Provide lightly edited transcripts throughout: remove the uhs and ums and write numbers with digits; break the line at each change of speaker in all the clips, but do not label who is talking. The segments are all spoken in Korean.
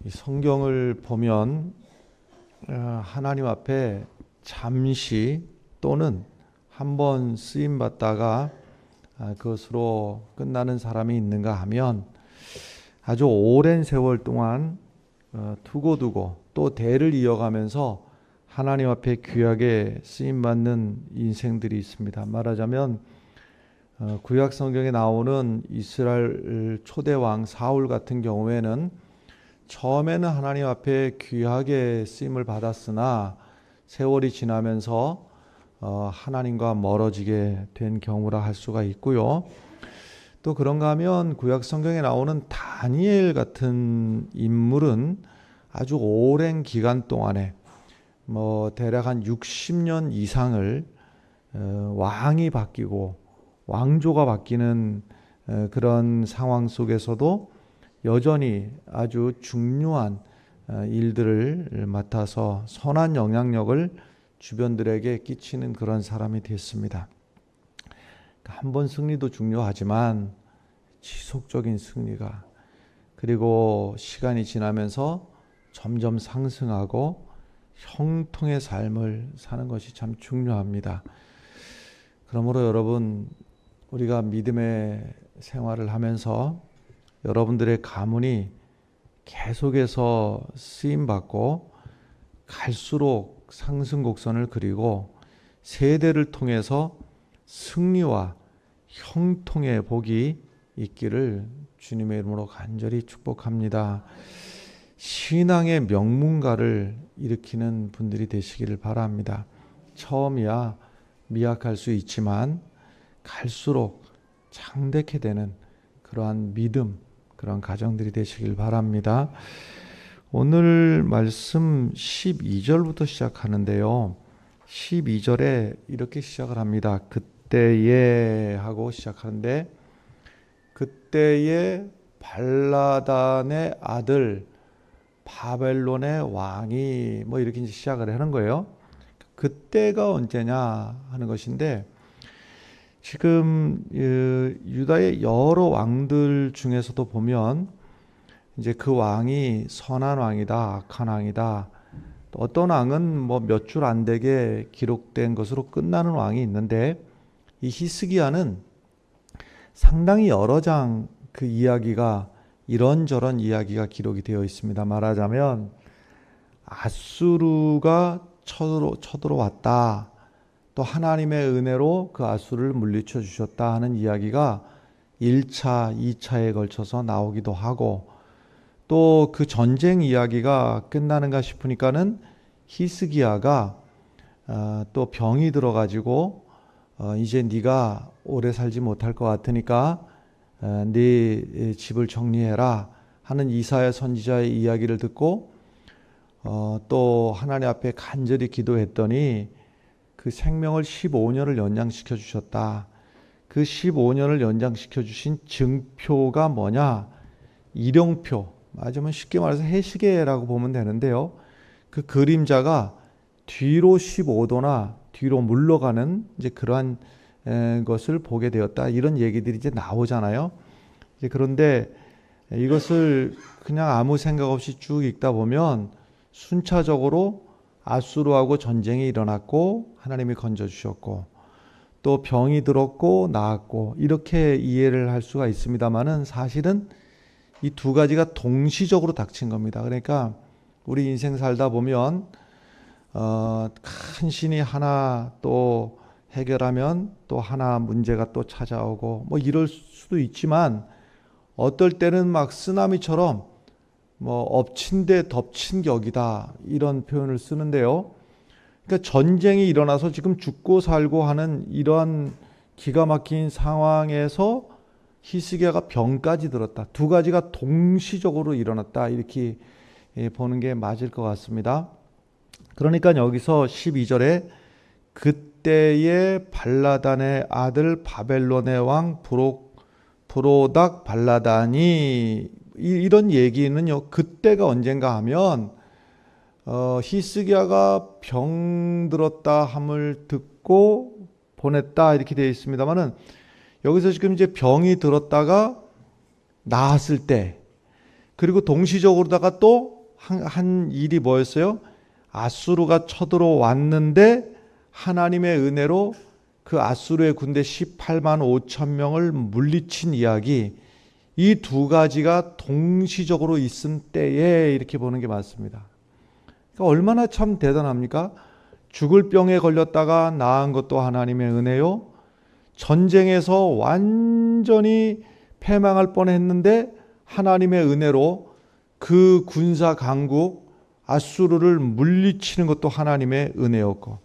이 성경을 보면 하나님 앞에 잠시 또는 한번 쓰임 받다가 그것으로 끝나는 사람이 있는가 하면 아주 오랜 세월 동안 두고두고 또 대를 이어가면서 하나님 앞에 귀하게 쓰임 받는 인생들이 있습니다. 말하자면 구약 성경에 나오는 이스라엘 초대 왕 사울 같은 경우에는 처음에는 하나님 앞에 귀하게 쓰임을 받았으나 세월이 지나면서 하나님과 멀어지게 된 경우라 할 수가 있고요. 또 그런가 하면 구약 성경에 나오는 다니엘 같은 인물은 아주 오랜 기간 동안에 대략 한 60년 이상을 왕이 바뀌고 왕조가 바뀌는 그런 상황 속에서도 여전히 아주 중요한 일들을 맡아서 선한 영향력을 주변들에게 끼치는 그런 사람이 됐습니다. 한 번 승리도 중요하지만 지속적인 승리가, 그리고 시간이 지나면서 점점 상승하고 형통의 삶을 사는 것이 참 중요합니다. 그러므로 여러분, 우리가 믿음의 생활을 하면서 여러분들의 가문이 계속해서 쓰임받고 갈수록 상승 곡선을 그리고 세대를 통해서 승리와 형통의 복이 있기를 주님의 이름으로 간절히 축복합니다. 신앙의 명문가를 일으키는 분들이 되시기를 바랍니다. 처음이야 미약할 수 있지만 갈수록 창대케 되는 그러한 믿음, 그런 가정들이 되시길 바랍니다. 오늘 말씀 12절부터 시작하는데요. 12절에 이렇게 시작을 합니다. 그때에 하고 시작하는데, 그때에 발라단의 아들 바벨론의 왕이 이렇게 이제 시작을 하는 거예요. 그때가 언제냐 하는 것인데, 지금 유다의 여러 왕들 중에서도 보면 이제 그 왕이 선한 왕이다, 악한 왕이다. 또 어떤 왕은 몇 줄 안 되게 기록된 것으로 끝나는 왕이 있는데, 이 히스기야는 상당히 여러 장 그 이야기가 이런저런 이야기가 기록이 되어 있습니다. 말하자면 아수르가 쳐들어왔다. 또 하나님의 은혜로 그 아수르를 물리쳐 주셨다 하는 이야기가 1차, 2차에 걸쳐서 나오기도 하고, 또 그 전쟁 이야기가 끝나는가 싶으니까는 히스기야가 또 병이 들어가지고 이제 네가 오래 살지 못할 것 같으니까 네 집을 정리해라 하는 이사야 선지자의 이야기를 듣고 또 하나님 앞에 간절히 기도했더니 그 생명을 15년을 연장시켜 주셨다. 그 15년을 연장시켜 주신 증표가 뭐냐? 일용표, 맞으면 쉽게 말해서 해시계라고 보면 되는데요. 그 그림자가 뒤로 15도나 뒤로 물러가는 이제 그러한 것을 보게 되었다. 이런 얘기들이 이제 나오잖아요. 그런데 이것을 그냥 아무 생각 없이 쭉 읽다 보면 순차적으로 아수르하고 전쟁이 일어났고 하나님이 건져주셨고 또 병이 들었고 나았고 이렇게 이해를 할 수가 있습니다만은 사실은 이 두 가지가 동시적으로 닥친 겁니다. 그러니까 우리 인생 살다 보면 큰 신이 하나 또 해결하면 또 하나 문제가 또 찾아오고 이럴 수도 있지만, 어떨 때는 막 쓰나미처럼 엎친 데 덮친 격이다 이런 표현을 쓰는데요. 그러니까 전쟁이 일어나서 지금 죽고 살고 하는 이러한 기가 막힌 상황에서 히스기야가 병까지 들었다. 두 가지가 동시적으로 일어났다. 이렇게 보는 게 맞을 것 같습니다. 그러니까 여기서 12절에 그때의 발라단의 아들 바벨론의 왕 브로닥 발라단이, 이런 얘기는요, 그때가 언젠가 하면 히스기야가 병들었다 함을 듣고 보냈다 이렇게 되어 있습니다만은, 여기서 지금 이제 병이 들었다가 나았을 때, 그리고 동시적으로다가 또 한 일이 뭐였어요? 아수르가 쳐들어왔는데 하나님의 은혜로 그 아수르의 군대 18만 5천 명을 물리친 이야기, 이 두 가지가 동시적으로 있은 때에 이렇게 보는 게 맞습니다. 그러니까 얼마나 참 대단합니까? 죽을 병에 걸렸다가 나은 것도 하나님의 은혜요. 전쟁에서 완전히 패망할 뻔했는데 하나님의 은혜로 그 군사 강국 아수르를 물리치는 것도 하나님의 은혜였고,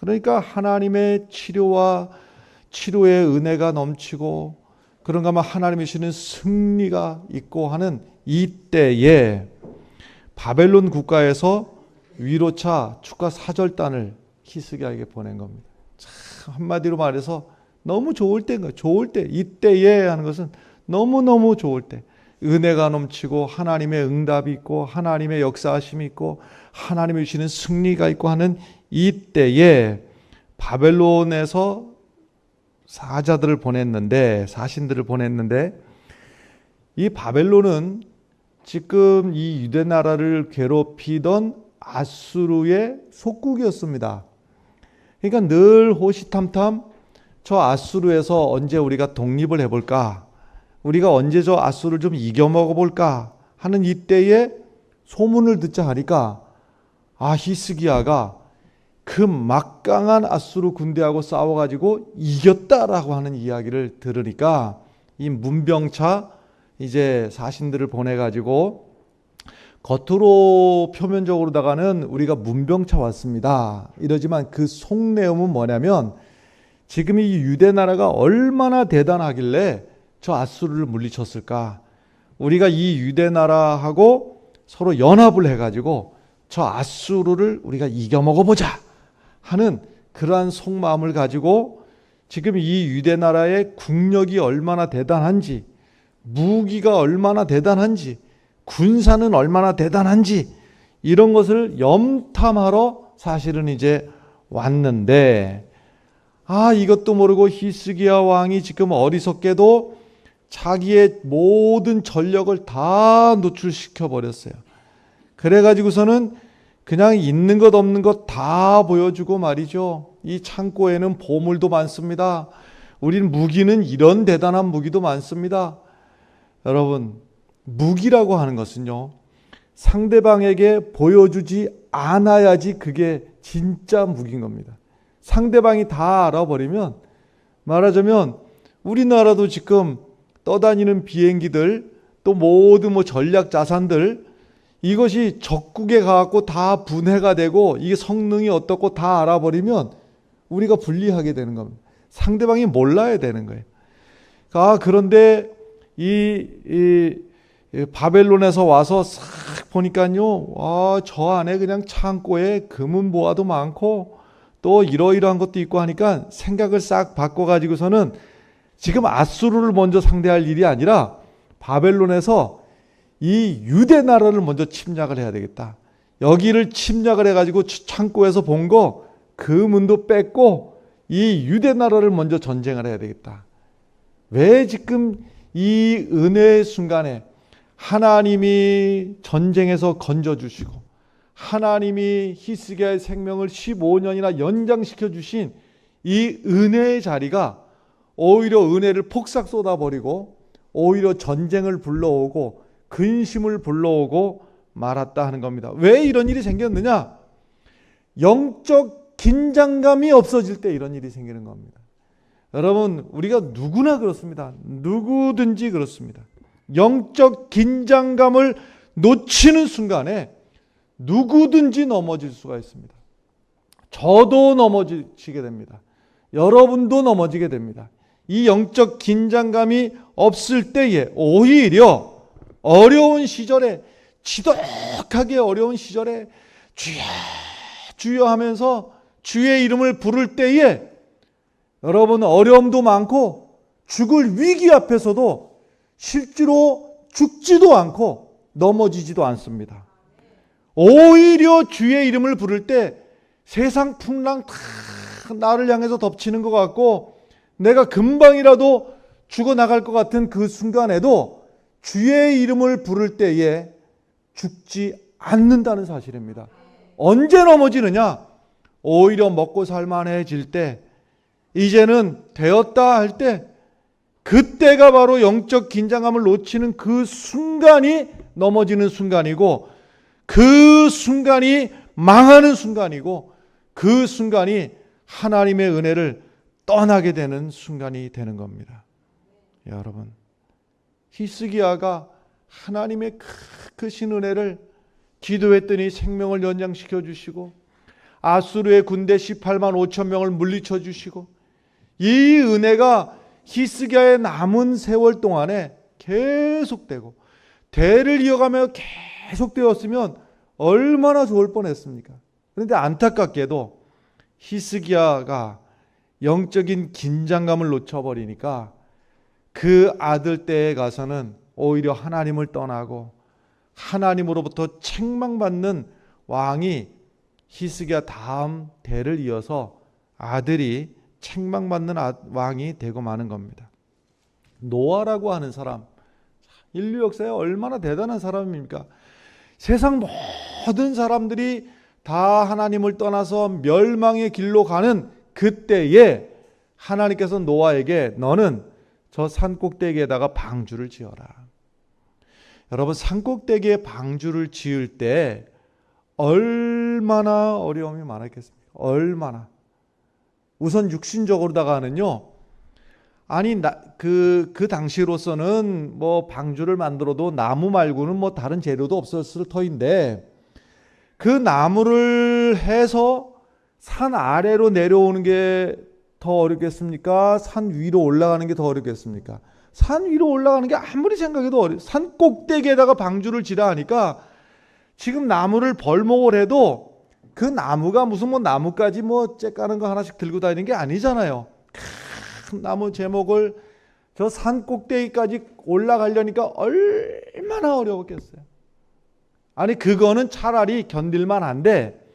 그러니까 하나님의 치료의 은혜가 넘치고 그런가 하면 하나님이 주시는 승리가 있고 하는 이때에 바벨론 국가에서 위로차 축가 사절단을 히스기야에게 보낸 겁니다. 참 한마디로 말해서 너무 좋을 때인 거예요. 좋을 때, 이때에 하는 것은 너무너무 좋을 때, 은혜가 넘치고 하나님의 응답이 있고 하나님의 역사하심이 있고 하나님이 주시는 승리가 있고 하는 이때에 바벨론에서 사신들을 보냈는데 이 바벨론은 지금 이 유대 나라를 괴롭히던 아수르의 속국이었습니다. 그러니까 늘 호시탐탐 저 아수르에서 언제 우리가 독립을 해볼까, 우리가 언제 저 아수르를 좀 이겨먹어볼까 하는 이때에 소문을 듣자 하니까 히스기야가 그 막강한 아수르 군대하고 싸워가지고 이겼다라고 하는 이야기를 들으니까 이 문병차 이제 사신들을 보내가지고 겉으로 표면적으로다가는 우리가 문병차 왔습니다 이러지만 그 속내음은 뭐냐면 지금 이 유대 나라가 얼마나 대단하길래 저 아수르를 물리쳤을까, 우리가 이 유대 나라하고 서로 연합을 해가지고 저 아수르를 우리가 이겨먹어보자 하는 그러한 속마음을 가지고 지금 이 유대 나라의 국력이 얼마나 대단한지, 무기가 얼마나 대단한지, 군사는 얼마나 대단한지 이런 것을 염탐하러 사실은 이제 왔는데, 이것도 모르고 히스기야 왕이 지금 어리석게도 자기의 모든 전력을 다 노출시켜 버렸어요. 그래가지고서는 그냥 있는 것 없는 것 다 보여주고 말이죠. 이 창고에는 보물도 많습니다. 우린 무기는 이런 대단한 무기도 많습니다. 여러분, 무기라고 하는 것은요, 상대방에게 보여주지 않아야지 그게 진짜 무기인 겁니다. 상대방이 다 알아버리면, 말하자면 우리나라도 지금 떠다니는 비행기들, 또 모든 전략 자산들, 이것이 적국에 가갖고 다 분해가 되고 이게 성능이 어떻고 다 알아버리면 우리가 불리하게 되는 겁니다. 상대방이 몰라야 되는 거예요. 그런데 이 바벨론에서 와서 싹 보니까요, 저 안에 그냥 창고에 금은 보화도 많고 또 이러이러한 것도 있고 하니까 생각을 싹 바꿔가지고서는 지금 아수르를 먼저 상대할 일이 아니라 바벨론에서 이 유대 나라를 먼저 침략을 해야 되겠다. 여기를 침략을 해가지고 창고에서 본 거 금은도 뺏고 이 유대 나라를 먼저 전쟁을 해야 되겠다. 왜 지금 이 은혜의 순간에 하나님이 전쟁에서 건져주시고 하나님이 히스기야의 생명을 15년이나 연장시켜 주신 이 은혜의 자리가 오히려 은혜를 폭삭 쏟아버리고 오히려 전쟁을 불러오고 근심을 불러오고 말았다 하는 겁니다. 왜 이런 일이 생겼느냐? 영적 긴장감이 없어질 때 이런 일이 생기는 겁니다. 여러분, 우리가 누구나 그렇습니다. 누구든지 그렇습니다. 영적 긴장감을 놓치는 순간에 누구든지 넘어질 수가 있습니다. 저도 넘어지게 됩니다. 여러분도 넘어지게 됩니다. 이 영적 긴장감이 없을 때에 오히려 어려운 시절에, 지독하게 어려운 시절에 주여 주여 하면서 주의 이름을 부를 때에 여러분 어려움도 많고 죽을 위기 앞에서도 실제로 죽지도 않고 넘어지지도 않습니다. 오히려 주의 이름을 부를 때 세상 풍랑 다 나를 향해서 덮치는 것 같고 내가 금방이라도 죽어나갈 것 같은 그 순간에도 주의 이름을 부를 때에 죽지 않는다는 사실입니다. 언제 넘어지느냐? 오히려 먹고 살만해질 때, 이제는 되었다 할 때, 그때가 바로 영적 긴장감을 놓치는 그 순간이 넘어지는 순간이고, 그 순간이 망하는 순간이고, 그 순간이 하나님의 은혜를 떠나게 되는 순간이 되는 겁니다. 여러분, 히스기야가 하나님의 크신 은혜를 기도했더니 생명을 연장시켜 주시고, 아수르의 군대 18만 5천 명을 물리쳐 주시고, 이 은혜가 히스기야의 남은 세월 동안에 계속되고 대를 이어가며 계속되었으면 얼마나 좋을 뻔했습니까? 그런데 안타깝게도 히스기야가 영적인 긴장감을 놓쳐버리니까 그 아들 때에 가서는 오히려 하나님을 떠나고 하나님으로부터 책망받는 왕이 히스기야 다음 대를 이어서 아들이 책망받는 왕이 되고 마는 겁니다. 노아라고 하는 사람, 인류 역사에 얼마나 대단한 사람입니까? 세상 모든 사람들이 다 하나님을 떠나서 멸망의 길로 가는 그때에 하나님께서 노아에게 너는 저 산꼭대기에다가 방주를 지어라. 여러분, 산꼭대기에 방주를 지을 때 얼마나 어려움이 많았겠습니까? 얼마나. 우선 육신적으로다가는요, 아니 그 당시로서는 뭐 방주를 만들어도 나무 말고는 뭐 다른 재료도 없었을 터인데, 그 나무를 해서 산 아래로 내려오는 게 더 어렵겠습니까? 산 위로 올라가는 게 더 어렵겠습니까? 산 위로 올라가는 게 아무리 생각해도 어려워. 산 꼭대기에다가 방주를 지라 하니까 지금 나무를 벌목을 해도 그 나무가 무슨 뭐 나뭇가지 뭐 째까는 거 하나씩 들고 다니는 게 아니잖아요. 큰 나무 제목을 저 산 꼭대기까지 올라가려니까 얼마나 어려웠겠어요. 아니 그거는 차라리 견딜만 한데,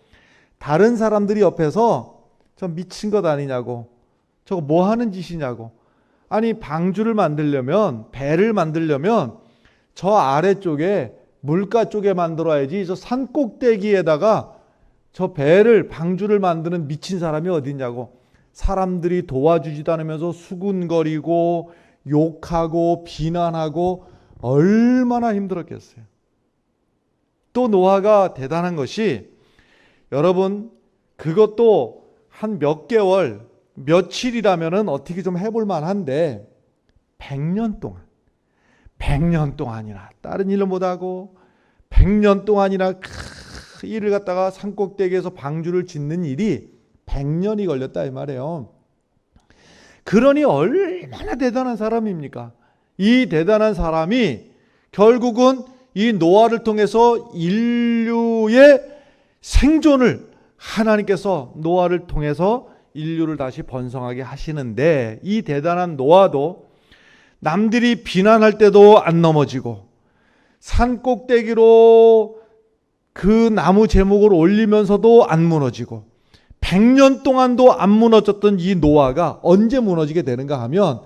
다른 사람들이 옆에서 저 미친 것 아니냐고, 저거 뭐 하는 짓이냐고. 아니 방주를 만들려면, 배를 만들려면 저 아래쪽에 물가 쪽에 만들어야지 저 산 꼭대기에다가 저 배를, 방주를 만드는 미친 사람이 어딨냐고. 사람들이 도와주지도 않으면서 수군거리고 욕하고 비난하고 얼마나 힘들었겠어요. 또 노아가 대단한 것이, 여러분 그것도 한 몇 개월, 며칠이라면은 어떻게 좀 해볼 만한데 100년 동안이나 다른 일을 못하고 100년 동안이나 일을 갖다가 산꼭대기에서 방주를 짓는 일이 100년이 걸렸다 이 말이에요. 그러니 얼마나 대단한 사람입니까? 이 대단한 사람이 결국은 이 노아를 통해서 인류의 생존을, 하나님께서 노아를 통해서 인류를 다시 번성하게 하시는데, 이 대단한 노아도 남들이 비난할 때도 안 넘어지고 산 꼭대기로 그 나무 제목을 올리면서도 안 무너지고 100년 동안도 안 무너졌던 이 노아가 언제 무너지게 되는가 하면,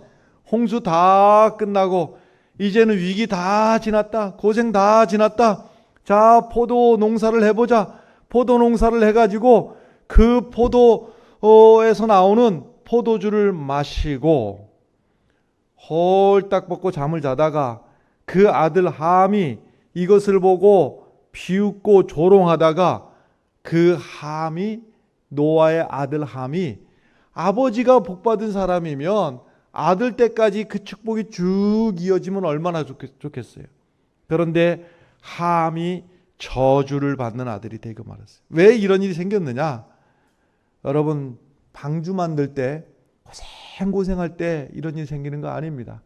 홍수 다 끝나고 이제는 위기 다 지났다, 고생 다 지났다, 자 포도 농사를 해보자. 포도 농사를 해가지고 그 포도에서 나오는 포도주를 마시고 홀딱 벗고 잠을 자다가 그 아들 함이 이것을 보고 비웃고 조롱하다가, 그 함이, 노아의 아들 함이 아버지가 복받은 사람이면 아들 때까지 그 축복이 쭉 이어지면 얼마나 좋겠어요. 그런데 함이 저주를 받는 아들이 되고 말았어요. 왜 이런 일이 생겼느냐? 여러분, 방주 만들 때 고생할 때 이런 일이 생기는 거 아닙니다.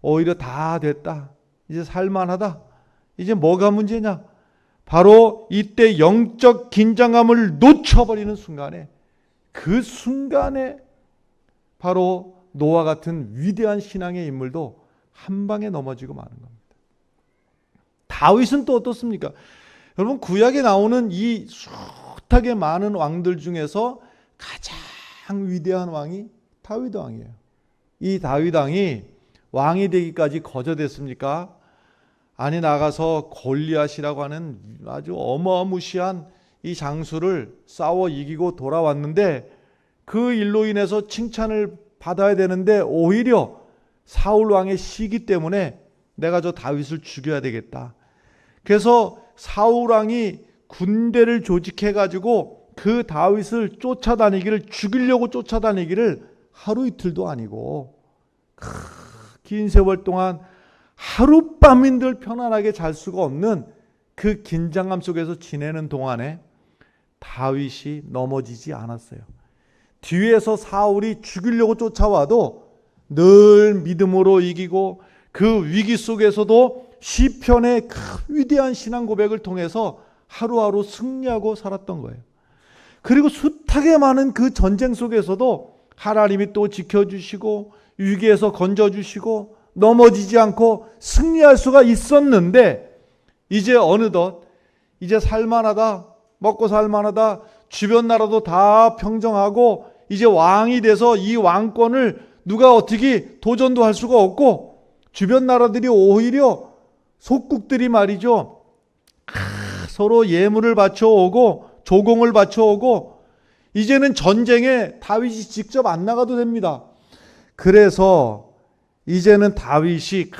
오히려 다 됐다, 이제 살만하다, 이제 뭐가 문제냐? 바로 이때 영적 긴장감을 놓쳐버리는 순간에, 그 순간에 바로 노아 같은 위대한 신앙의 인물도 한 방에 넘어지고 마는 겁니다. 다윗은 또 어떻습니까? 여러분, 구약에 나오는 이 숱하게 많은 왕들 중에서 가장 위대한 왕이 다윗 왕이에요. 이 다윗 왕이 왕이 되기까지 거저됐습니까? 아니 나가서 골리앗이라고 하는 아주 어마무시한 이 장수를 싸워 이기고 돌아왔는데 그 일로 인해서 칭찬을 받아야 되는데 오히려 사울 왕의 시기 때문에 내가 저 다윗을 죽여야 되겠다. 그래서 사울 왕이 군대를 조직해 가지고 그 다윗을 쫓아다니기를, 죽이려고 쫓아다니기를 하루 이틀도 아니고 긴 세월 동안 하룻밤인들 편안하게 잘 수가 없는 그 긴장감 속에서 지내는 동안에 다윗이 넘어지지 않았어요. 뒤에서 사울이 죽이려고 쫓아와도 늘 믿음으로 이기고 그 위기 속에서도 시편의 그 위대한 신앙 고백을 통해서 하루하루 승리하고 살았던 거예요. 그리고 숱하게 많은 그 전쟁 속에서도 하나님이 또 지켜주시고 위기에서 건져주시고 넘어지지 않고 승리할 수가 있었는데 이제 어느덧 이제 살만하다, 먹고 살만하다, 주변 나라도 다 평정하고 이제 왕이 돼서 이 왕권을 누가 어떻게 도전도 할 수가 없고 주변 나라들이 오히려 속국들이 말이죠, 서로 예물을 바쳐오고 조공을 바쳐오고 이제는 전쟁에 다윗이 직접 안 나가도 됩니다. 그래서 이제는 다윗이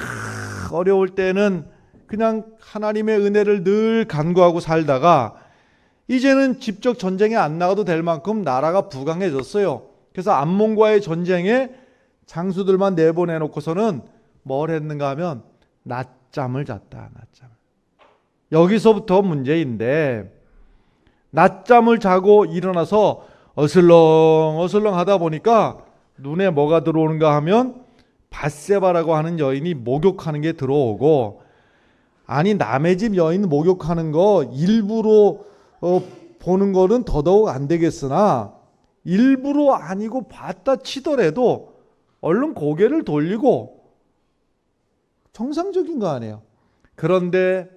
어려울 때는 그냥 하나님의 은혜를 늘 간구하고 살다가 이제는 직접 전쟁에 안 나가도 될 만큼 나라가 부강해졌어요. 그래서 암몬과의 전쟁에 장수들만 내보내놓고서는 뭘 했는가 하면 낮잠을 잤다. 낮잠. 여기서부터 문제인데 낮잠을 자고 일어나서 어슬렁어슬렁 하다 보니까 눈에 뭐가 들어오는가 하면 밧세바라고 하는 여인이 목욕하는 게 들어오고, 아니 남의 집 여인 목욕하는 거 일부러 보는 거는 더더욱 안 되겠으나 일부러 아니고 봤다 치더라도 얼른 고개를 돌리고 정상적인 거 아니에요. 그런데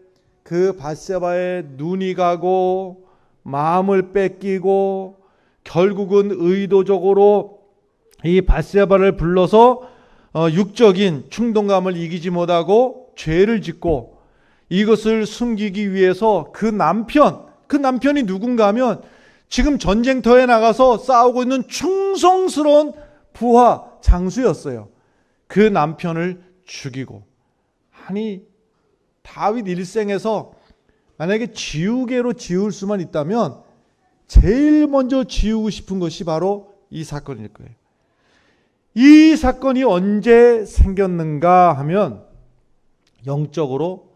그 밧세바의 눈이 가고 마음을 뺏기고 결국은 의도적으로 이 밧세바를 불러서 육적인 충동감을 이기지 못하고 죄를 짓고 이것을 숨기기 위해서 그 남편이 누군가 하면 지금 전쟁터에 나가서 싸우고 있는 충성스러운 부하 장수였어요. 그 남편을 죽이고, 아니 다윗 일생에서 만약에 지우개로 지울 수만 있다면 제일 먼저 지우고 싶은 것이 바로 이 사건일 거예요. 이 사건이 언제 생겼는가 하면 영적으로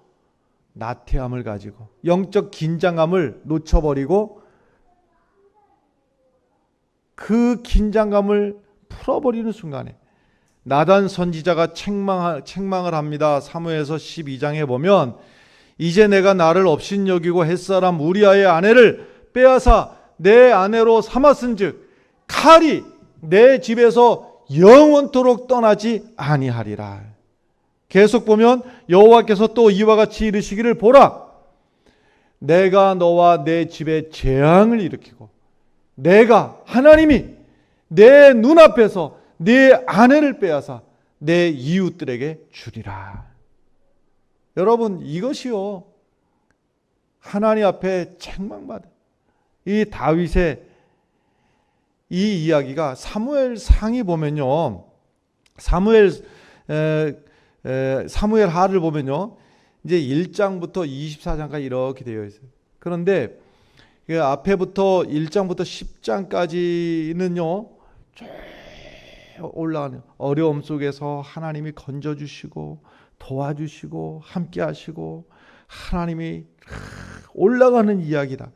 나태함을 가지고 영적 긴장감을 놓쳐버리고 그 긴장감을 풀어버리는 순간에 나단 선지자가 책망을 합니다. 사무엘서 12장에 보면 이제 내가 나를 업신여기고 햇사람 우리아의 아내를 빼앗아 내 아내로 삼았은즉 칼이 내 집에서 영원토록 떠나지 아니하리라. 계속 보면 여호와께서 또 이와 같이 이르시기를 보라, 내가 너와 내 집에 재앙을 일으키고 내가 하나님이 내 눈앞에서 네 아내를 빼앗아 내 이웃들에게 주리라. 여러분, 이것이요 하나님 앞에 책망받은 이 다윗의 이 이야기가 사무엘 상이 보면요, 사무엘 하를 보면요 이제 1장부터 24장까지 이렇게 되어 있어요. 그런데 그 앞에부터 1장부터 10장까지는요 쭉 올라가는 어려움 속에서 하나님이 건져주시고 도와주시고 함께 하시고 하나님이 올라가는 이야기다.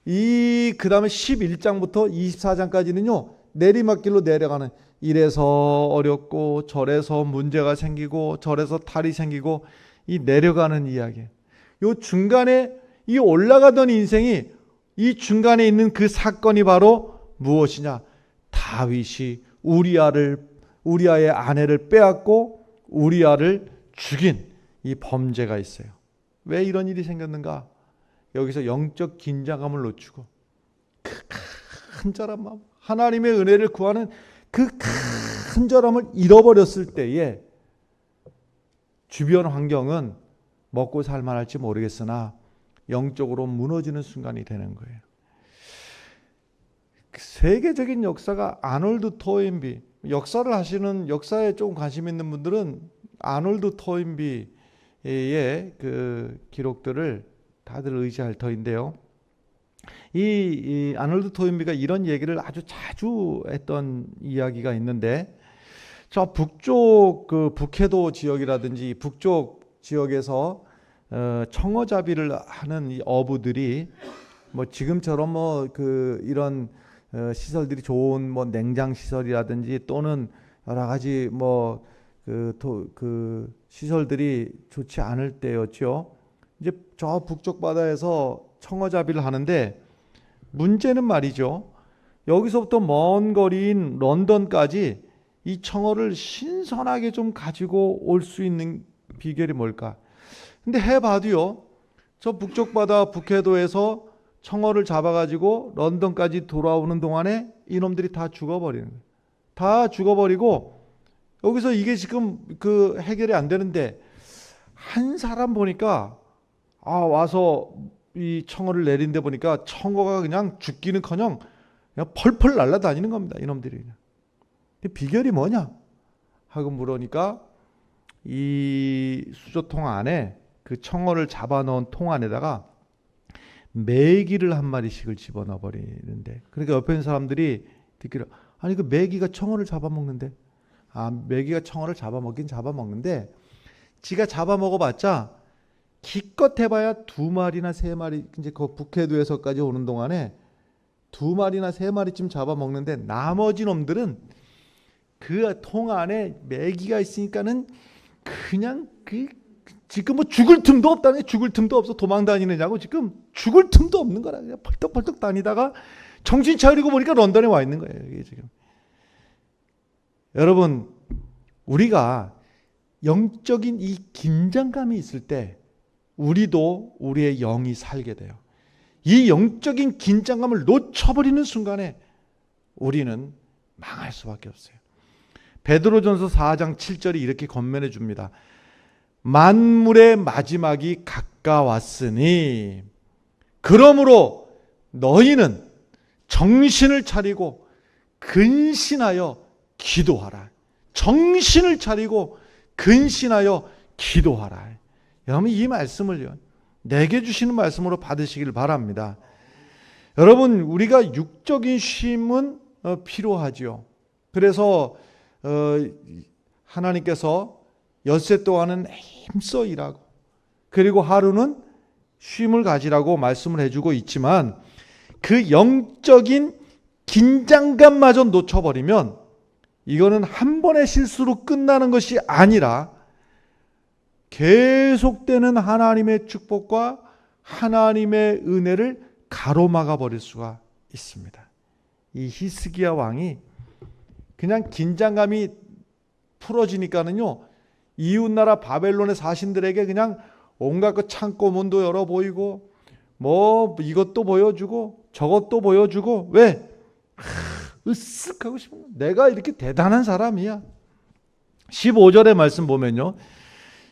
그 다음에 11장부터 24장까지는요 내리막길로 내려가는, 이래서 어렵고 저래서 문제가 생기고 저래서 탈이 생기고 이 내려가는 이야기. 요 중간에 이 올라가던 인생이 이 중간에 있는 그 사건이 바로 무엇이냐? 다윗이 우리아의 아내를 빼앗고 우리아를 죽인 이 범죄가 있어요. 왜 이런 일이 생겼는가? 여기서 영적 긴장감을 놓치고 그 간절한 마음, 하나님의 은혜를 구하는 그 간절함을 잃어버렸을 때에 주변 환경은 먹고 살만할지 모르겠으나 영적으로 무너지는 순간이 되는 거예요. 세계적인 역사가 아놀드 토인비, 역사에 조금 관심 있는 분들은 아놀드 토인비의 그 기록들을 다들 의지할 터인데요. 이 아놀드 토인비가 이런 얘기를 아주 자주 했던 이야기가 있는데, 저 북쪽 그 북해도 지역이라든지 북쪽 지역에서 청어잡이를 하는 이 어부들이 뭐 지금처럼 뭐 그 이런 시설들이 좋은 뭐 냉장 시설이라든지 또는 여러 가지 뭐 그 시설들이 좋지 않을 때였죠. 이제 저 북쪽 바다에서 청어잡이를 하는데, 문제는 말이죠, 여기서부터 먼 거리인 런던까지 이 청어를 신선하게 좀 가지고 올 수 있는 비결이 뭘까? 근데 해봐도요, 저 북쪽 바다 북해도에서 청어를 잡아가지고 런던까지 돌아오는 동안에 이놈들이 다 죽어버리는 거예요. 다 죽어버리고, 여기서 이게 지금 그 해결이 안 되는데, 한 사람 보니까 와서 이 청어를 내린 데 보니까 청어가 그냥 죽기는커녕 그냥 펄펄 날아다니는 겁니다. 이놈들이 그냥. 비결이 뭐냐 하고 물으니까 이 수조통 안에 그 청어를 잡아놓은 통 안에다가 메기를 한 마리씩을 집어넣어 버리는데, 그러니까 옆에 있는 사람들이 듣기로, 아니 그 메기가 청어를 잡아먹는데, 메기가 청어를 잡아먹긴 잡아먹는데 지가 잡아먹어봤자 기껏 해봐야 2마리나 3마리, 이제 그 북해도에서까지 오는 동안에 2마리나 3마리쯤 잡아먹는데, 나머지 놈들은 그 통 안에 메기가 있으니까는 그냥 지금 뭐 죽을 틈도 없다네. 죽을 틈도 없어. 도망 다니느냐고 지금 죽을 틈도 없는 거라. 그냥 펄떡펄떡 다니다가 정신 차리고 보니까 런던에 와 있는 거예요. 이게 지금. 여러분, 우리가 영적인 이 긴장감이 있을 때 우리도 우리의 영이 살게 돼요. 이 영적인 긴장감을 놓쳐버리는 순간에 우리는 망할 수밖에 없어요. 베드로전서 4장 7절이 이렇게 권면해 줍니다. 만물의 마지막이 가까웠으니 그러므로 너희는 정신을 차리고 근신하여 기도하라. 정신을 차리고 근신하여 기도하라. 여러분, 이 말씀을요, 내게 주시는 말씀으로 받으시길 바랍니다. 여러분, 우리가 육적인 쉼은 필요하지요. 그래서 하나님께서 엿새 동안은 힘써 일하고, 그리고 하루는 쉼을 가지라고 말씀을 해주고 있지만, 그 영적인 긴장감마저 놓쳐버리면 이거는 한 번의 실수로 끝나는 것이 아니라 계속되는 하나님의 축복과 하나님의 은혜를 가로막아 버릴 수가 있습니다. 이 히스기야 왕이 그냥 긴장감이 풀어지니까는요, 이웃나라 바벨론의 사신들에게 그냥 온갖 그 창고 문도 열어 보이고, 뭐 이것도 보여주고 저것도 보여주고, 왜? 으쓱하고 싶은 거야. 내가 이렇게 대단한 사람이야. 15절의 말씀 보면요,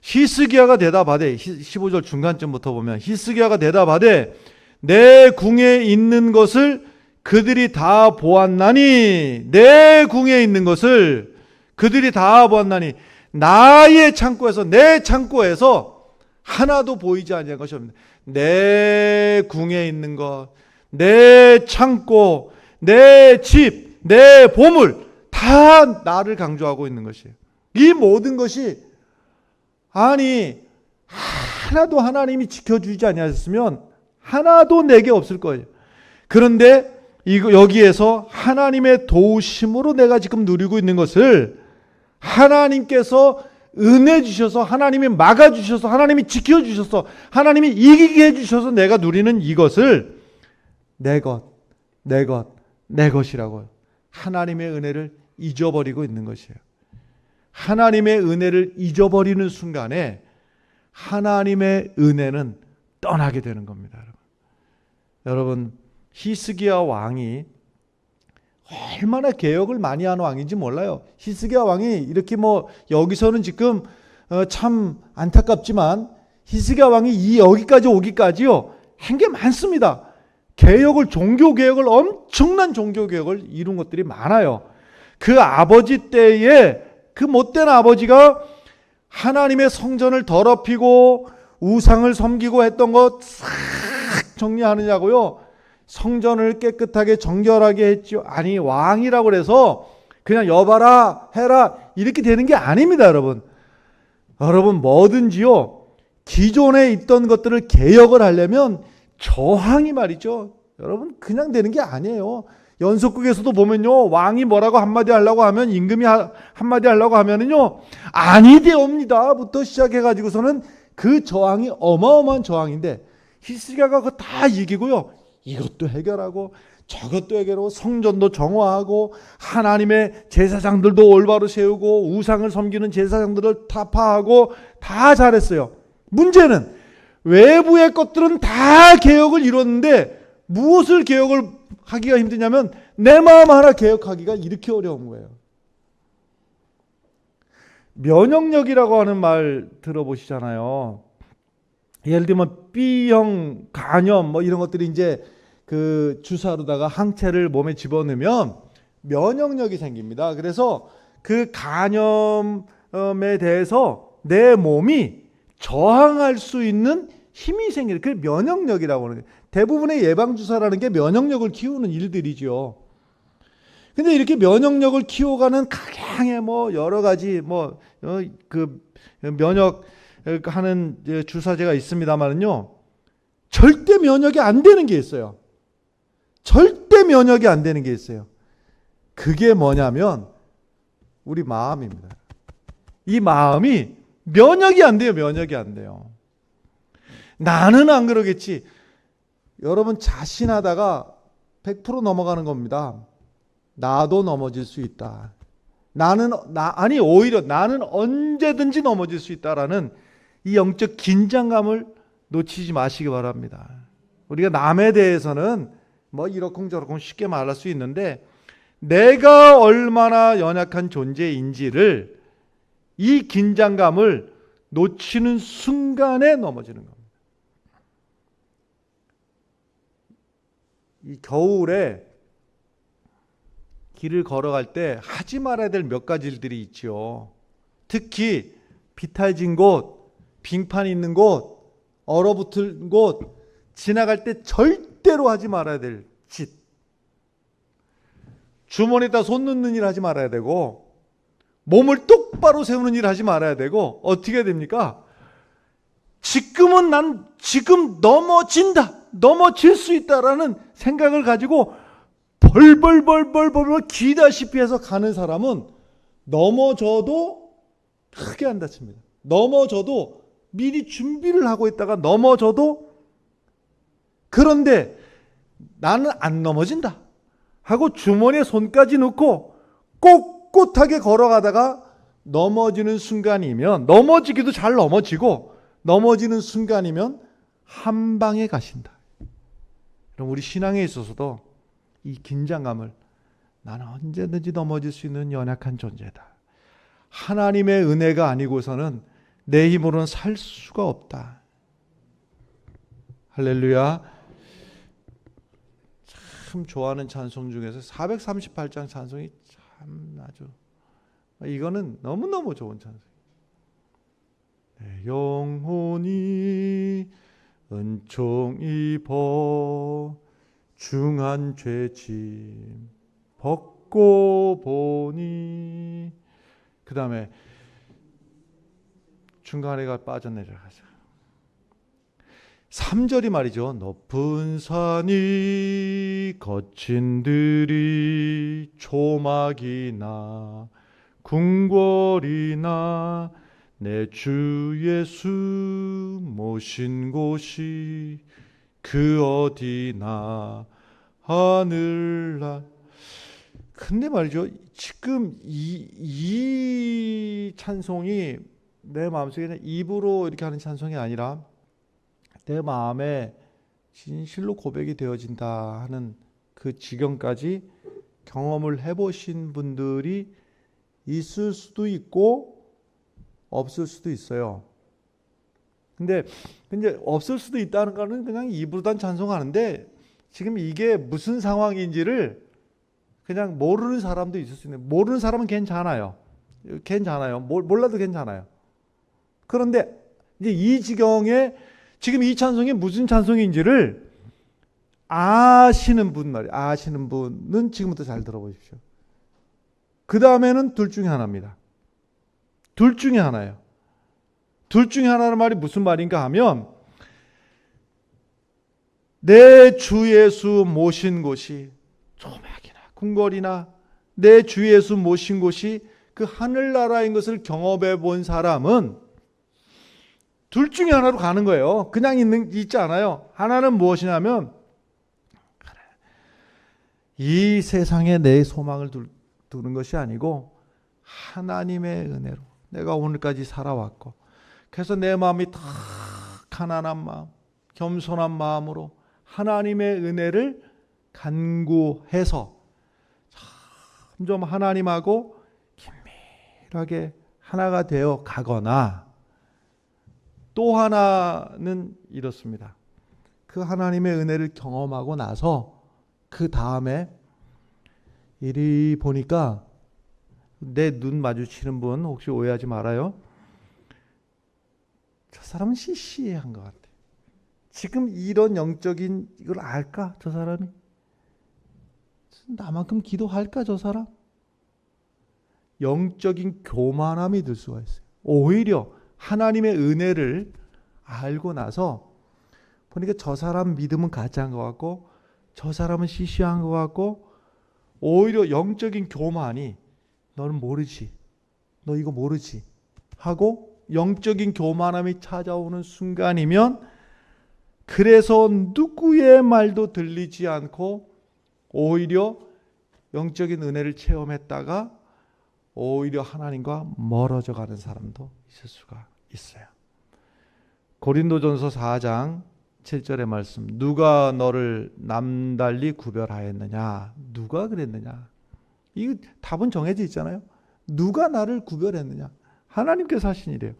히스기야가 대답하되, 15절 중간쯤부터 보면 히스기야가 대답하되 내 궁에 있는 것을 그들이 다 보았나니, 내 궁에 있는 것을 그들이 다 보았나니, 나의 창고에서, 내 창고에서 하나도 보이지 아니한 것이 없네. 내 궁에 있는 것, 내 창고, 내 집, 내 보물, 다 나를 강조하고 있는 것이에요. 이 모든 것이, 아니 하나도 하나님이 지켜주지 아니하셨으면 하나도 내게 없을 거예요. 그런데 여기에서 하나님의 도우심으로 내가 지금 누리고 있는 것을 하나님께서 은혜 주셔서, 하나님이 막아주셔서, 하나님이 지켜주셔서, 하나님이 이기게 해주셔서 내가 누리는 이것을 내 것, 내 것, 내 것이라고 하나님의 은혜를 잊어버리고 있는 것이에요. 하나님의 은혜를 잊어버리는 순간에 하나님의 은혜는 떠나게 되는 겁니다. 여러분, 히스기야 왕이 얼마나 개혁을 많이 한 왕인지 몰라요. 히스기야 왕이 이렇게 뭐 여기서는 지금 참 안타깝지만, 히스기야 왕이 여기까지 오기까지요 한 게 많습니다. 종교개혁을 엄청난 종교개혁을 이룬 것들이 많아요. 그 아버지 때에 그 못된 아버지가 하나님의 성전을 더럽히고 우상을 섬기고 했던 것 싹 정리하느냐고요. 성전을 깨끗하게 정결하게 했죠. 아니, 왕이라고 그래서 그냥 여봐라 해라 이렇게 되는 게 아닙니다. 여러분 뭐든지요 기존에 있던 것들을 개혁을 하려면 저항이 말이죠. 여러분 그냥 되는 게 아니에요. 연속극에서도 보면요 왕이 뭐라고 한마디 하려고 하면 임금이 한마디 하려고 하면은요 아니 되옵니다부터 시작해가지고서는 그 저항이 어마어마한 저항인데 히스기야가 그거 다 이기고요 이것도 해결하고 저것도 해결하고 성전도 정화하고 하나님의 제사장들도 올바로 세우고 우상을 섬기는 제사장들을 타파하고 다 잘했어요. 문제는 외부의 것들은 다 개혁을 이뤘는데 무엇을 개혁을 하기가 힘드냐면 내 마음 하나 개혁하기가 이렇게 어려운 거예요. 면역력이라고 하는 말 들어보시잖아요. 예를 들면 B형 간염 뭐 이런 것들이 이제 그 주사로다가 항체를 몸에 집어넣으면 면역력이 생깁니다. 그래서 그 간염에 대해서 내 몸이 저항할 수 있는 힘이 생기는 그 면역력이라고 하는 거예요. 대부분의 예방주사라는 게 면역력을 키우는 일들이죠. 근데 이렇게 면역력을 키워가는 각양의 뭐 여러 가지 그 면역하는 주사제가 있습니다만은요, 절대 면역이 안 되는 게 있어요. 절대 면역이 안 되는 게 있어요. 그게 뭐냐면 우리 마음입니다. 이 마음이 면역이 안 돼요. 면역이 안 돼요. 나는 안 그러겠지. 여러분 자신하다가 100% 넘어가는 겁니다. 나도 넘어질 수 있다. 오히려 나는 언제든지 넘어질 수 있다라는 이 영적 긴장감을 놓치지 마시기 바랍니다. 우리가 남에 대해서는 뭐 이러쿵저러쿵 쉽게 말할 수 있는데 내가 얼마나 연약한 존재인지를 이 긴장감을 놓치는 순간에 넘어지는 겁니다. 이 겨울에 길을 걸어갈 때 하지 말아야 될 몇 가지 일들이 있죠. 특히 비탈진 곳, 빙판 있는 곳, 얼어붙은 곳, 지나갈 때 절대로 하지 말아야 될 짓. 주머니에다 손 넣는 일 하지 말아야 되고, 몸을 똑바로 세우는 일 하지 말아야 되고, 어떻게 해야 됩니까? 난 지금 넘어질 수 있다라는 생각을 가지고 벌벌 기다시피 해서 가는 사람은 넘어져도 크게 안 다칩니다. 넘어져도 미리 준비를 하고 있다가 넘어져도, 그런데 나는 안 넘어진다 하고 주머니에 손까지 넣고 꼿꼿하게 걸어가다가 넘어지는 순간이면, 넘어지기도 잘 넘어지고 넘어지는 순간이면 한 방에 가신다. 그럼 우리 신앙에 있어서도 이 긴장감을, 나는 언제든지 넘어질 수 있는 연약한 존재다. 하나님의 은혜가 아니고서는 내 힘으로는 살 수가 없다. 할렐루야. 참 좋아하는 찬송 중에서 438장 찬송이 참 아주, 이거는 너무너무 좋은 찬송이에요. 내 영혼이 은총 입어 중한 죄짐 벗고 보니, 그 다음에 중간에가 빠져내려가죠. 3절이 말이죠. 높은 산이 거친 들이 초막이나 궁궐이나 내 주 예수 모신 곳이 그 어디나 하늘나. 근데 말이죠, 지금 이 찬송이 내 마음속에는 입으로 이렇게 하는 찬송이 아니라 내 마음에 진실로 고백이 되어진다 하는 그 지경까지 경험을 해보신 분들이 있을 수도 있고 없을 수도 있어요. 근데 없을 수도 있다는 거는 그냥 입으로단 찬송하는데 지금 이게 무슨 상황인지를 그냥 모르는 사람도 있을 수 있는. 모르는 사람은 괜찮아요. 몰라도 괜찮아요. 그런데 이제 이 지경에 지금 이 찬송이 무슨 찬송인지를 아시는 분 말이에요. 아시는 분은 지금부터 잘 들어보십시오. 그 다음에는 둘 중에 하나입니다. 둘 중에 하나예요. 둘 중에 하나는 말이 무슨 말인가 하면 내 주 예수 모신 곳이 조막이나 궁궐이나 내 주 예수 모신 곳이 그 하늘나라인 것을 경험해 본 사람은 둘 중에 하나로 가는 거예요. 그냥 있지 않아요. 하나는 무엇이냐면 이 세상에 내 소망을 두는 것이 아니고 하나님의 은혜로 내가 오늘까지 살아왔고 그래서 내 마음이 다 가난한 마음, 겸손한 마음으로 하나님의 은혜를 간구해서 점점 하나님하고 긴밀하게 하나가 되어 가거나 또 하나는 이렇습니다. 그 하나님의 은혜를 경험하고 나서 그 다음에 이리 보니까 내 눈 마주치는 분 혹시 오해하지 말아요. 저 사람은 시시한 것 같아. 지금 이런 영적인 이걸 알까? 저 사람이? 나만큼 기도할까? 저 사람? 영적인 교만함이 들 수가 있어요. 오히려 하나님의 은혜를 알고 나서 보니까 저 사람 믿음은 가짜인 것 같고 저 사람은 시시한 것 같고 오히려 영적인 교만이 너는 모르지. 너 이거 모르지. 하고 영적인 교만함이 찾아오는 순간이면 그래서 누구의 말도 들리지 않고 오히려 영적인 은혜를 체험했다가 오히려 하나님과 멀어져 가는 사람도 있을 수가 있어요. 고린도전서 4장 7절의 말씀. 누가 너를 남달리 구별하였느냐? 누가 그랬느냐? 이 답은 정해져 있잖아요. 누가 나를 구별했느냐? 하나님께서 하신 일이에요.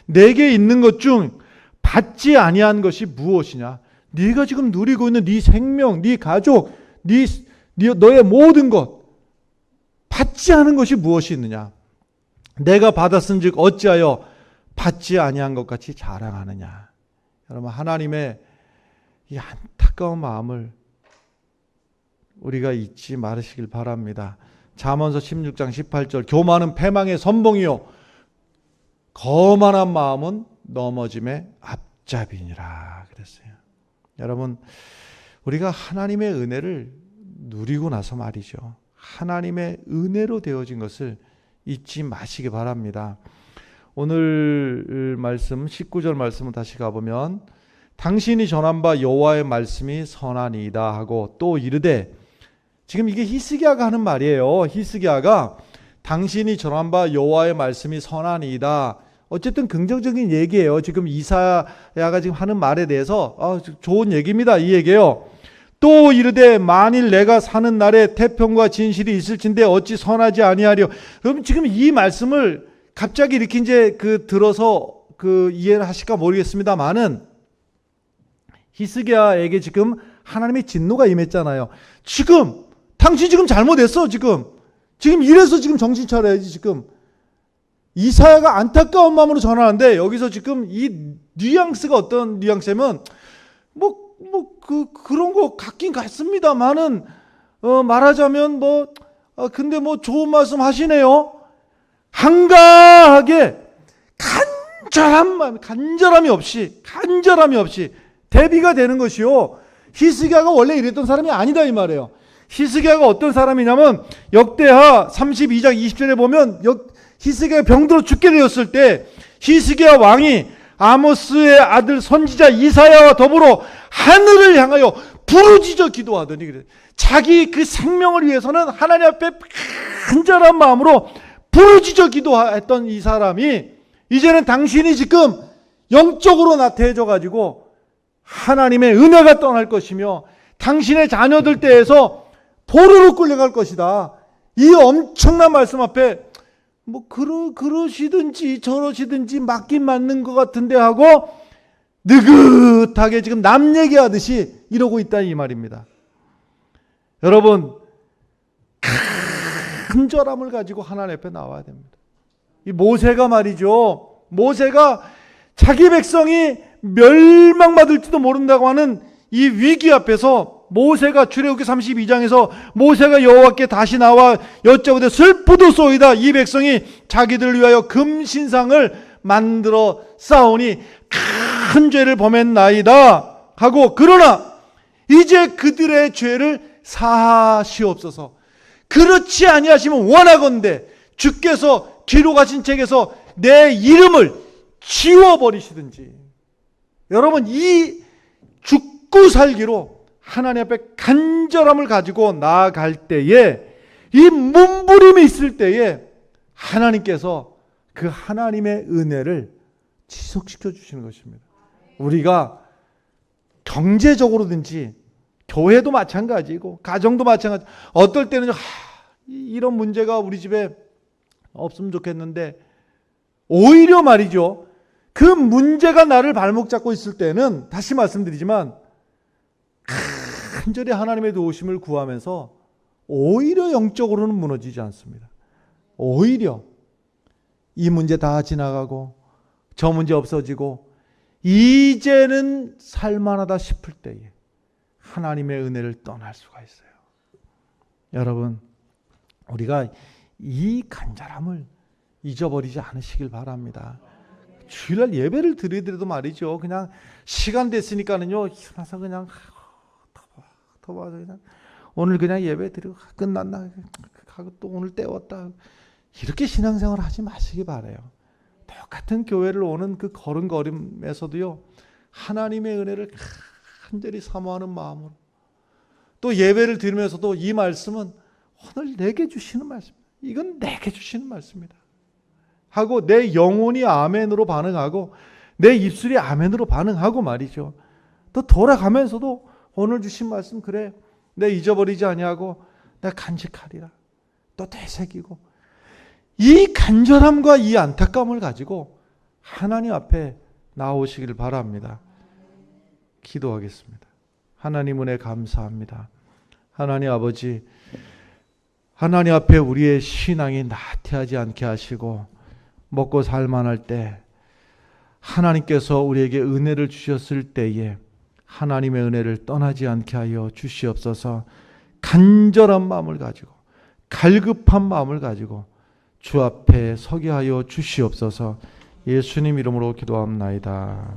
내게 있는 것 중 받지 아니한 것이 무엇이냐? 네가 지금 누리고 있는 네 생명, 네 가족, 너의 모든 것 받지 않은 것이 무엇이 있느냐? 내가 받았은즉 어찌하여 받지 아니한 것 같이 자랑하느냐? 여러분 하나님의 이 안타까운 마음을 우리가 잊지 말으시길 바랍니다. 잠언서 16장 18절 교만은 패망의 선봉이요 거만한 마음은 넘어짐의 앞잡이니라 그랬어요. 여러분 우리가 하나님의 은혜를 누리고 나서 말이죠. 하나님의 은혜로 되어진 것을 잊지 마시기 바랍니다. 오늘 말씀 19절 말씀을 다시 가보면 당신이 전한 바 여호와의 말씀이 선하니이다 하고 또 이르되 지금 이게 히스기야가 하는 말이에요. 히스기야가 당신이 전한 바 여호와의 말씀이 선하니이다. 어쨌든 긍정적인 얘기예요. 지금 이사야가 지금 하는 말에 대해서 좋은 얘기입니다. 이 얘기예요. 또 이르되 만일 내가 사는 날에 태평과 진실이 있을진데 어찌 선하지 아니하려. 여러분 지금 이 말씀을 갑자기 이렇게 이제 들어서 이해를 하실까 모르겠습니다만은 히스기야에게 지금 하나님의 진노가 임했잖아요. 당신 지금 잘못했어. 지금 이래서 지금 정신 차려야지. 지금 이사야가 안타까운 마음으로 전하는데 여기서 지금 이 뉘앙스가 어떤 뉘앙스냐면 그런 거 같긴 같습니다만은 말하자면 근데 좋은 말씀 하시네요. 한가하게 간절함이 없이 대비가 되는 것이요. 히스기야가 원래 이랬던 사람이 아니다 이 말이에요. 히스기야가 어떤 사람이냐면 역대하 32장 20절에 보면 히스기야가 병들어 죽게 되었을 때 히스기야 왕이 아모스의 아들 선지자 이사야와 더불어 하늘을 향하여 부르짖어 기도하더니 그래. 자기 그 생명을 위해서는 하나님 앞에 간절한 마음으로 부르짖어 기도했던 이 사람이 이제는 당신이 지금 영적으로 나태해져 가지고 하나님의 은혜가 떠날 것이며 당신의 자녀들 떼에서 포로로 끌려갈 것이다. 이 엄청난 말씀 앞에 그러시든지 저러시든지 맞긴 맞는 것 같은데 하고 느긋하게 지금 남 얘기하듯이 이러고 있다 이 말입니다. 여러분, 간절함을 가지고 하나님 앞에 나와야 됩니다. 이 모세가 말이죠. 모세가 자기 백성이 멸망받을지도 모른다고 하는 이 위기 앞에서 모세가 출애굽기 32장에서 모세가 여호와께 다시 나와 여짜오되 슬프도소이다. 이 백성이 자기들을 위하여 금신상을 만들어 싸우니 큰 죄를 범했나이다 하고, 그러나 이제 그들의 죄를 사하시옵소서. 그렇지 아니하시면 원하건대 주께서 기록하신 책에서 내 이름을 지워버리시든지. 여러분, 이 죽고 살기로 하나님 앞에 간절함을 가지고 나아갈 때에, 이 몸부림이 있을 때에 하나님께서 그 하나님의 은혜를 지속시켜 주시는 것입니다. 우리가 경제적으로든지, 교회도 마찬가지고 가정도 마찬가지, 어떨 때는 이런 문제가 우리 집에 없으면 좋겠는데, 오히려 말이죠, 그 문제가 나를 발목 잡고 있을 때는, 다시 말씀드리지만 간절히 하나님의 도우심을 구하면서 오히려 영적으로는 무너지지 않습니다. 오히려 이 문제 다 지나가고 저 문제 없어지고 이제는 살만하다 싶을 때에 하나님의 은혜를 떠날 수가 있어요. 여러분, 우리가 이 간절함을 잊어버리지 않으시길 바랍니다. 주일날 예배를 드리더라도 말이죠, 그냥 시간 됐으니까는요, 일어나서 그냥 더 봐서 그냥 오늘 그냥 예배 드리고 끝났나 하고 또 오늘 때웠다, 이렇게 신앙생활 하지 마시기 바라요. 똑같은 교회를 오는 그 걸음걸음에서도요, 하나님의 은혜를 간절히 사모하는 마음으로, 또 예배를 드리면서도 이 말씀은 오늘 내게 주시는 말씀, 이건 내게 주시는 말씀이다 하고 내 영혼이 아멘으로 반응하고 내 입술이 아멘으로 반응하고 말이죠. 또 돌아가면서도 오늘 주신 말씀, 그래 내 잊어버리지 아니하고 내가 간직하리라, 또 되새기고, 이 간절함과 이 안타까움을 가지고 하나님 앞에 나오시기를 바랍니다. 기도하겠습니다. 하나님 은혜 감사합니다. 하나님 아버지, 하나님 앞에 우리의 신앙이 나태하지 않게 하시고 먹고 살만할 때 하나님께서 우리에게 은혜를 주셨을 때에 하나님의 은혜를 떠나지 않게 하여 주시옵소서. 간절한 마음을 가지고, 갈급한 마음을 가지고 주 앞에 서게 하여 주시옵소서. 예수님 이름으로 기도합나이다.